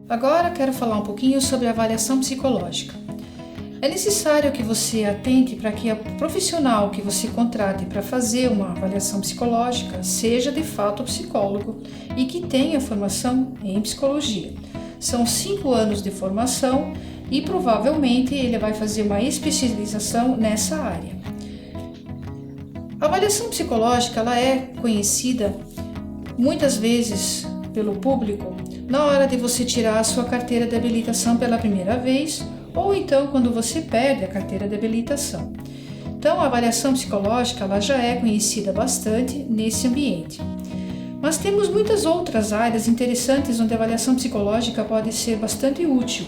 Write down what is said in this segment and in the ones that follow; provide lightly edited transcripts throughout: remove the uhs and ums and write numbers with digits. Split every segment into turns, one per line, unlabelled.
Agora quero falar um pouquinho sobre a avaliação psicológica. É necessário que você atente para que o profissional que você contrate para fazer uma avaliação psicológica seja de fato psicólogo e que tenha formação em psicologia. São 5 anos de formação e provavelmente ele vai fazer uma especialização nessa área. A avaliação psicológica ela é conhecida muitas vezes pelo público na hora de você tirar a sua carteira de habilitação pela primeira vez ou então quando você perde a carteira de habilitação. Então a avaliação psicológica ela já é conhecida bastante nesse ambiente. Mas temos muitas outras áreas interessantes onde a avaliação psicológica pode ser bastante útil.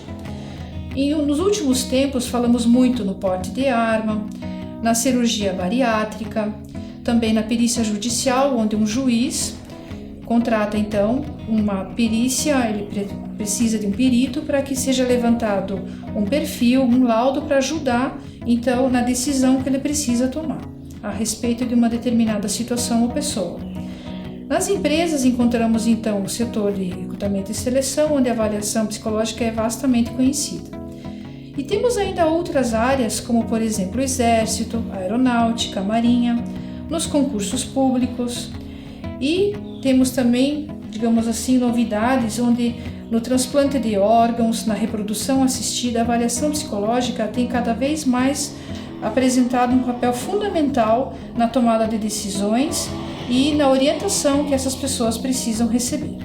E nos últimos tempos falamos muito no porte de arma, na cirurgia bariátrica, também na perícia judicial, onde um juiz contrata então uma perícia, ele precisa de um perito para que seja levantado um perfil, um laudo para ajudar então na decisão que ele precisa tomar a respeito de uma determinada situação ou pessoa. Nas empresas encontramos então o setor de recrutamento e seleção, onde a avaliação psicológica é vastamente conhecida. E temos ainda outras áreas, como por exemplo o exército, a aeronáutica, a marinha, nos concursos públicos. E temos também, digamos assim, novidades onde no transplante de órgãos, na reprodução assistida, a avaliação psicológica tem cada vez mais apresentado um papel fundamental na tomada de decisões e na orientação que essas pessoas precisam receber.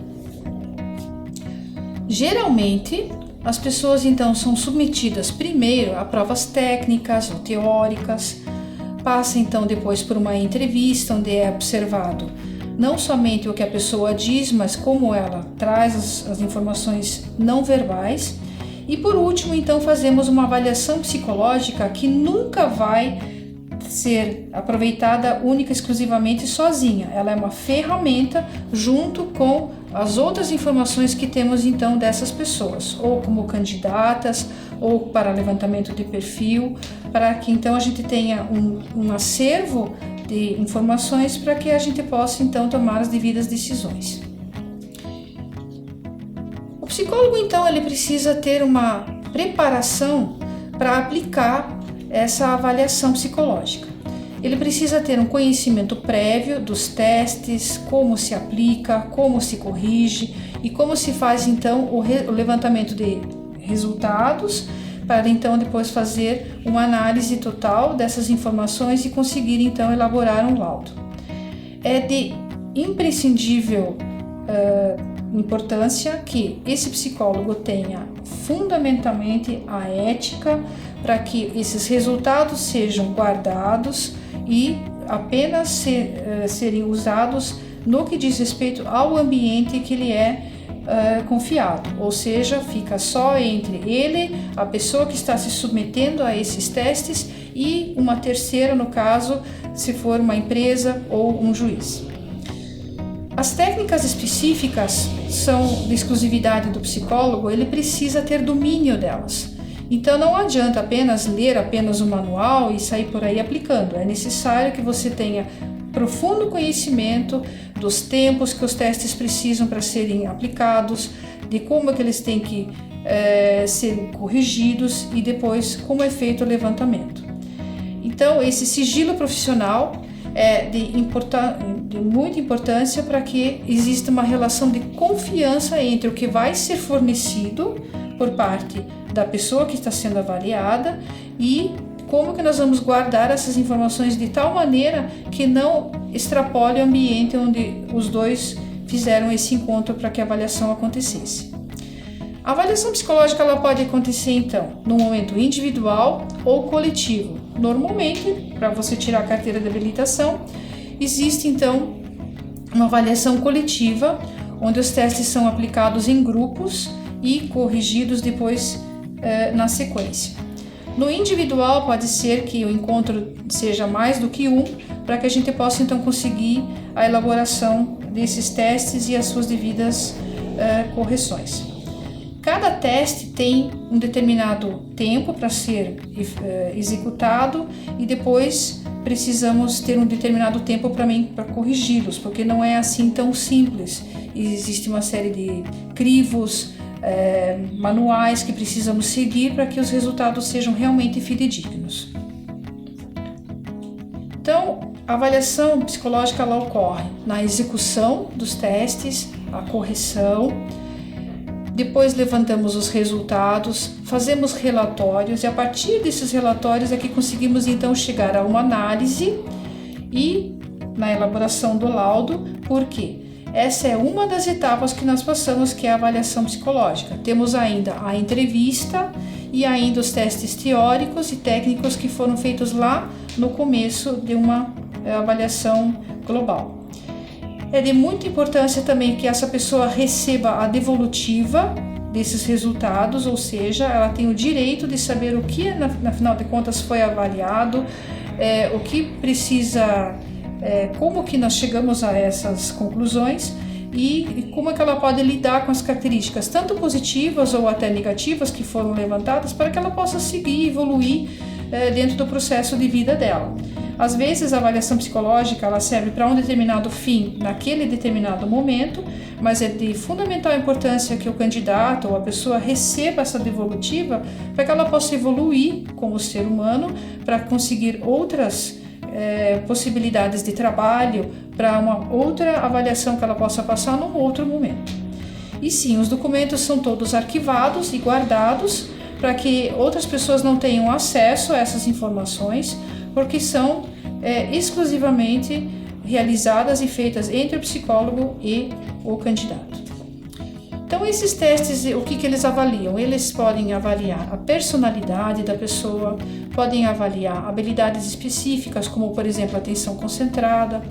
Geralmente, as pessoas então são submetidas primeiro a provas técnicas ou teóricas, passa então depois por uma entrevista onde é observado não somente o que a pessoa diz, mas como ela traz as informações não verbais. E por último, então, fazemos uma avaliação psicológica que nunca vai ser aproveitada única e exclusivamente sozinha. Ela é uma ferramenta junto com as outras informações que temos então dessas pessoas, ou como candidatas, ou para levantamento de perfil, para que então a gente tenha um acervo de informações para que a gente possa então tomar as devidas decisões. O psicólogo então ele precisa ter uma preparação para aplicar essa avaliação psicológica. Ele precisa ter um conhecimento prévio dos testes, como se aplica, como se corrige e como se faz então o levantamento de resultados para então depois fazer uma análise total dessas informações e conseguir então elaborar um laudo. É de imprescindível importância que esse psicólogo tenha fundamentalmente a ética para que esses resultados sejam guardados e apenas serem usados no que diz respeito ao ambiente que ele é confiado, ou seja, fica só entre ele, a pessoa que está se submetendo a esses testes e uma terceira, no caso, se for uma empresa ou um juiz. As técnicas específicas são de exclusividade do psicólogo, ele precisa ter domínio delas. Então não adianta apenas ler apenas o manual e sair por aí aplicando, é necessário que você tenha profundo conhecimento dos tempos que os testes precisam para serem aplicados, de como é que eles têm que ser corrigidos e depois como é feito o levantamento. Então esse sigilo profissional é de muita importância para que exista uma relação de confiança entre o que vai ser fornecido por parte da pessoa que está sendo avaliada e como que nós vamos guardar essas informações de tal maneira que não extrapole o ambiente onde os dois fizeram esse encontro para que a avaliação acontecesse. A avaliação psicológica ela pode acontecer então no momento individual ou coletivo. Normalmente, para você tirar a carteira de habilitação, existe então uma avaliação coletiva, onde os testes são aplicados em grupos e corrigidos depois na sequência. No individual pode ser que o encontro seja mais do que um, para que a gente possa então conseguir a elaboração desses testes e as suas devidas correções. Cada teste tem um determinado tempo para ser executado e depois precisamos ter um determinado tempo para corrigi-los, porque não é assim tão simples. Existe uma série de crivos, manuais que precisamos seguir para que os resultados sejam realmente fidedignos. Então, a avaliação psicológica ela ocorre na execução dos testes, a correção, depois levantamos os resultados, fazemos relatórios e a partir desses relatórios é que conseguimos então chegar a uma análise e na elaboração do laudo, porque essa é uma das etapas que nós passamos, que é a avaliação psicológica. Temos ainda a entrevista e ainda os testes teóricos e técnicos que foram feitos lá no começo de uma avaliação global. É de muita importância também que essa pessoa receba a devolutiva desses resultados, ou seja, ela tem o direito de saber o que, na final de contas, foi avaliado, o que precisa, como que nós chegamos a essas conclusões e como é que ela pode lidar com as características, tanto positivas ou até negativas que foram levantadas, para que ela possa seguir e evoluir dentro do processo de vida dela. Às vezes a avaliação psicológica ela serve para um determinado fim naquele determinado momento, mas é de fundamental importância que o candidato ou a pessoa receba essa devolutiva para que ela possa evoluir como ser humano, para conseguir outras possibilidades de trabalho, para uma outra avaliação que ela possa passar num outro momento. E sim, os documentos são todos arquivados e guardados para que outras pessoas não tenham acesso a essas informações, porque são exclusivamente realizadas e feitas entre o psicólogo e o candidato. Então, esses testes, o que eles avaliam? Eles podem avaliar a personalidade da pessoa, podem avaliar habilidades específicas, como, por exemplo, atenção concentrada,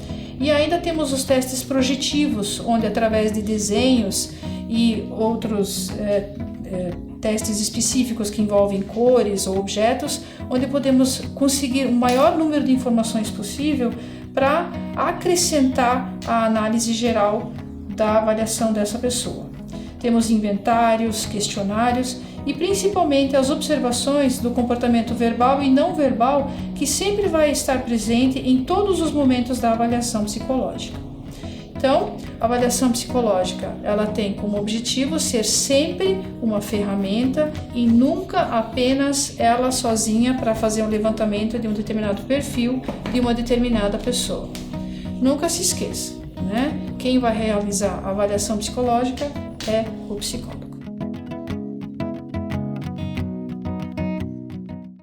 e ainda temos os testes projetivos, onde, através de desenhos e outros testes específicos que envolvem cores ou objetos, onde podemos conseguir o maior número de informações possível para acrescentar a análise geral da avaliação dessa pessoa. Temos inventários, questionários e principalmente as observações do comportamento verbal e não verbal, que sempre vai estar presente em todos os momentos da avaliação psicológica. Então, a avaliação psicológica, ela tem como objetivo ser sempre uma ferramenta e nunca apenas ela sozinha para fazer um levantamento de um determinado perfil de uma determinada pessoa. Nunca se esqueça, né? Quem vai realizar a avaliação psicológica é o psicólogo.